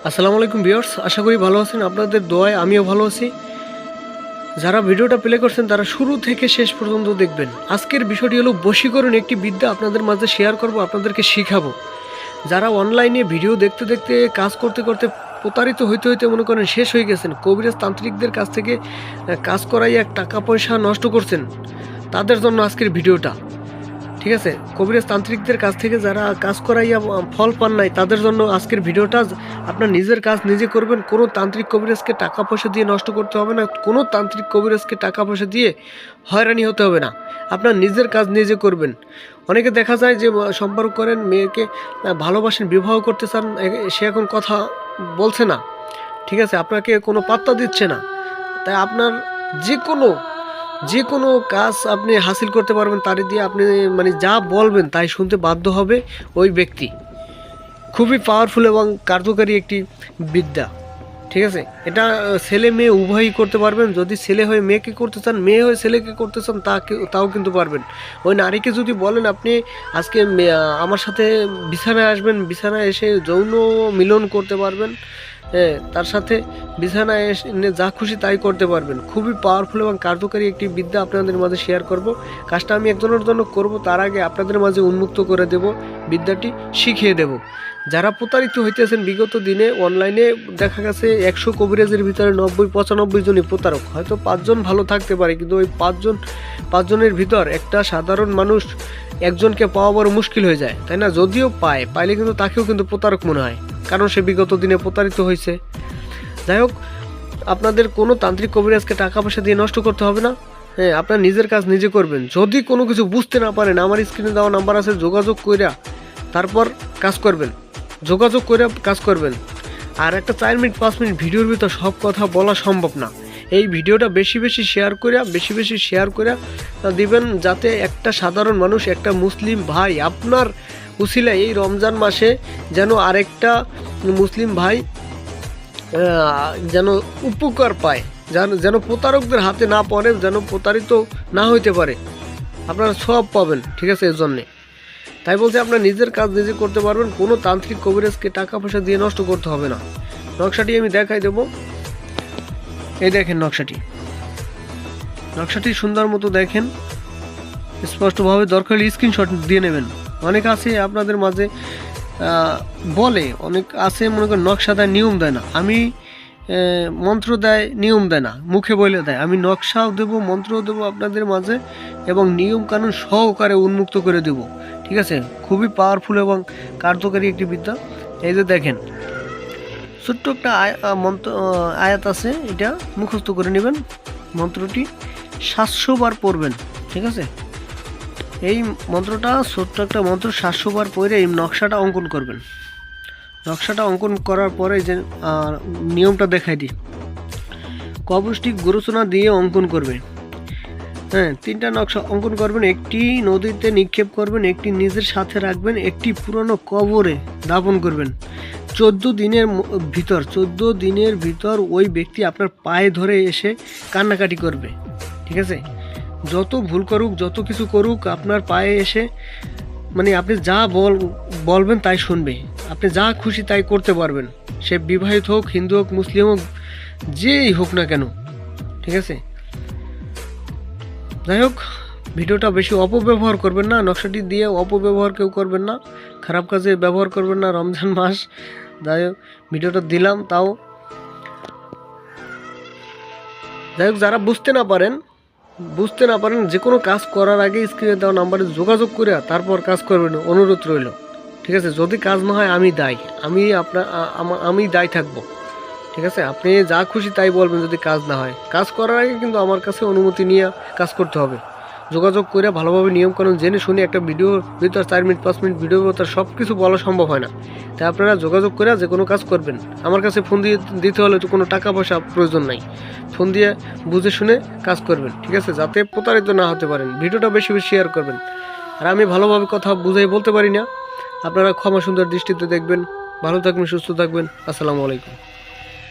আসসালামু আলাইকুম ভিউয়ার্স, আশা করি ভালো আছেন। আপনাদের দোয়ায় আমিও ভালো আছি। যারা ভিডিওটা প্লে করছেন তারা শুরু থেকে শেষ পর্যন্ত দেখবেন। আজকের বিষয়টি হলো বশীকরণ, একটি বিদ্যা আপনাদের মাঝে শেয়ার করব, আপনাদেরকে শিখাবো। যারা অনলাইনে ভিডিও দেখতে দেখতে কাজ করতে করতে প্রতারিত হইতে হইতে মনে করেন শেষ হয়ে গেছেন, কবিরাজ তান্ত্রিকদের কাছ থেকে কাজ করাইয়া টাকা পয়সা নষ্ট করছেন, তাদের জন্য আজকের ভিডিওটা। ঠিক আছে, কবিরাজ তান্ত্রিকদের কাছ থেকে যারা কাজ করাইয়া ফল পান নাই তাদের জন্য আজকের ভিডিওটা। আপনার নিজের কাজ নিজে করবেন, কোনো তান্ত্রিক কবিরাজকে টাকা পয়সা দিয়ে নষ্ট করতে হবে না, কোনো তান্ত্রিক কবিরাজকে টাকা পয়সা দিয়ে হয়রানি হতে হবে না, আপনার নিজের কাজ নিজে করবেন। অনেকে দেখা যায় যে সম্পর্ক করেন, মেয়েকে ভালোবাসেন, বিবাহ করতে চান, সে এখন কথা বলছে না, ঠিক আছে, আপনাকে কোনো পাত্তা দিচ্ছে না। তাই আপনার যে কোনো কাজ আপনি হাসিল করতে পারবেন তারই দিয়ে। আপনি মানে যা বলবেন তাই শুনতে বাধ্য হবে ওই ব্যক্তি। খুবই পাওয়ারফুল এবং কার্যকারী একটি বিদ্যা। ঠিক আছে, এটা ছেলে মেয়ে উভয়ই করতে পারবেন। যদি ছেলে হয়ে মেয়েকে করতে চান, মেয়ে হয়ে ছেলেকে করতে চান, তাও কিন্তু পারবেন। ওই নারীকে যদি বলেন আপনি আজকে আমার সাথে বিছানায় আসবেন, বিছানায় এসে যৌন মিলন করতে পারবেন, হ্যাঁ, তার সাথে বিছানায় এসে যা খুশি তাই করতে পারবেন। খুবই পাওয়ারফুল এবং কার্যকারী একটি বিদ্যা আপনাদের মাঝে শেয়ার করব। কাজটা আমি একজনের জন্য করব, তার আগে আপনাদের মাঝে উন্মুক্ত করে দেব, বিদ্যাটি শিখিয়ে দেব। যারা প্রতারিত হইতেছেন বিগত দিনে অনলাইনে, দেখা গেছে 100 কবিরাজের ভিতরে 90-95 জনই প্রতারক। হয়তো 5 জন ভালো থাকতে পারে, কিন্তু ওই 5 জনের ভিতর একটা সাধারণ মানুষ একজনকে পাওয়া বড় মুশকিল হয়ে যায়, তাই না? যদিও পাইলে কিন্তু তাকেও কিন্তু প্রতারক মনে হয়, কারণ সে বিগত দিনে প্রতারিত হয়েছে। যাই হোক, আপনাদের কোনো তান্ত্রিক কবিরাজকে টাকা পয়সা দিয়ে নষ্ট করতে হবে না। হ্যাঁ, আপনার নিজের কাজ নিজে করবেন। যদি কোনো কিছু বুঝতে না পারেন, আমার স্ক্রিনে দেওয়া নাম্বার আছে, যোগাযোগ কইরা তারপর কাজ করবেন, যোগাযোগ করে কাজ করবেন। আর একটা 4 মিনিট 5 মিনিট ভিডিওর ভিতর সব কথা বলা সম্ভব না। এই ভিডিওটা বেশি বেশি শেয়ার করে দিবেন, যাতে একটা সাধারণ মানুষ, একটা মুসলিম ভাই আপনার উসিলায় এই রমজান মাসে যেন আরেকটা মুসলিম ভাই যেন উপকার পায়, যেন প্রতারকদের হাতে না পড়ে, যেন প্রতারিত না হইতে পারে, আপনারা সব পাবেন। ঠিক আছে, এর জন্যে তাই বলছে আপনার নিজের কাজ নিজে করতে পারবেন, কোনো তান্ত্রিক কবিরাজকে টাকা পয়সা দিয়ে নষ্ট করতে হবে না। নকশাটি আমি দেখাই দেবো। এই দেখেন নকশাটি সুন্দর মতো দেখেন স্পষ্টভাবে, দরকার হলে স্ক্রিনশট দিয়ে নেবেন। অনেক আছে আপনাদের মাঝে বলে, অনেক আছে মনে করেন নকশা দেয়, নিয়ম দেয় না। আমি মন্ত্র দেয়, নিয়ম দেয় না, মুখে বলে দেয়। আমি নকশাও দেবো, মন্ত্রও দেবো আপনাদের মাঝে, এবং নিয়ম কানুন সহকারে উন্মুক্ত করে দেব। ঠিক আছে, খুবই পাওয়ারফুল এবং কার্যকারী একটি বিদ্যা। এই যে দেখেন, ছোট্ট একটা আয়াত আছে, এটা মুখস্থ করে নেবেন। মন্ত্রটি 700 বার পড়বেন। ঠিক আছে, এই মন্ত্রটা ছোট্ট একটা মন্ত্র, 700 বার পড়ে এই নকশাটা অঙ্কন করবেন। নকশাটা অঙ্কন করার পরে যে নিয়মটা দেখাই দিই, কবচটি গুরুচনা দিয়ে অঙ্কন করবে। হ্যাঁ, 3টা নকশা অঙ্কন করবেন। একটি নদীতে নিক্ষেপ করবেন, একটি নিজের সাথে রাখবেন, একটি পুরনো কবরে দাপন করবেন। 14 দিনের ভিতর ওই ব্যক্তি আপনার পায়ে ধরে এসে কান্নাকাটি করবে। ঠিক আছে, যত ভুল করুক, যত কিছু করুক, আপনার পায়ে এসে মানে আপনি যা বলবেন তাই শুনবে, আপনি যা খুশি তাই করতে পারবেন। সে বিবাহিত হোক, হিন্দু হোক, মুসলিম হোক, যেই হোক না কেন। ঠিক আছে, যাই হোক, ভিডিওটা বেশি অপব্যবহার করবেন না, নকশাটি দিয়ে অপব্যবহার কেউ করবেন না, খারাপ কাজে ব্যবহার করবেন না। রমজান মাস, যাই হোক ভিডিওটা দিলাম। যাই হোক, যারা বুঝতে না পারেন যে কোনো কাজ করার আগে স্ক্রিনে দেওয়া নাম্বারে যোগাযোগ করে তারপর কাজ করবেন, অনুরোধ রইল। ঠিক আছে, যদি কাজ না হয় আমি দায়ী, আমি দায়ী থাকবো। ঠিক আছে, আপনি যা খুশি তাই বলবেন যদি কাজ না হয়। কাজ করার আগে কিন্তু আমার কাছে অনুমতি নিয়ে কাজ করতে হবে। যোগাযোগ করে ভালোভাবে নিয়মকানুন জেনে শুনে, একটা ভিডিওর ভিতর 4 মিনিট 5 মিনিট ভিডিওর ভিতর সব কিছু বলা সম্ভব হয় না। তাই আপনারা যোগাযোগ করে যে কোনো কাজ করবেন। আমার কাছে ফোন দিয়ে দিতে হলে তো কোনো টাকা পয়সা প্রয়োজন নাই, ফোন দিয়ে বুঝে শুনে কাজ করবেন। ঠিক আছে, যাতে প্রতারিত না হতে পারেন। ভিডিওটা বেশি শেয়ার করবেন। আর আমি ভালোভাবে কথা বুঝাই বলতে পারি না, আপনারা ক্ষমা সুন্দর দৃষ্টিতে দেখবেন। ভালো থাকবেন, সুস্থ থাকবেন। আসসালামু আলাইকুম।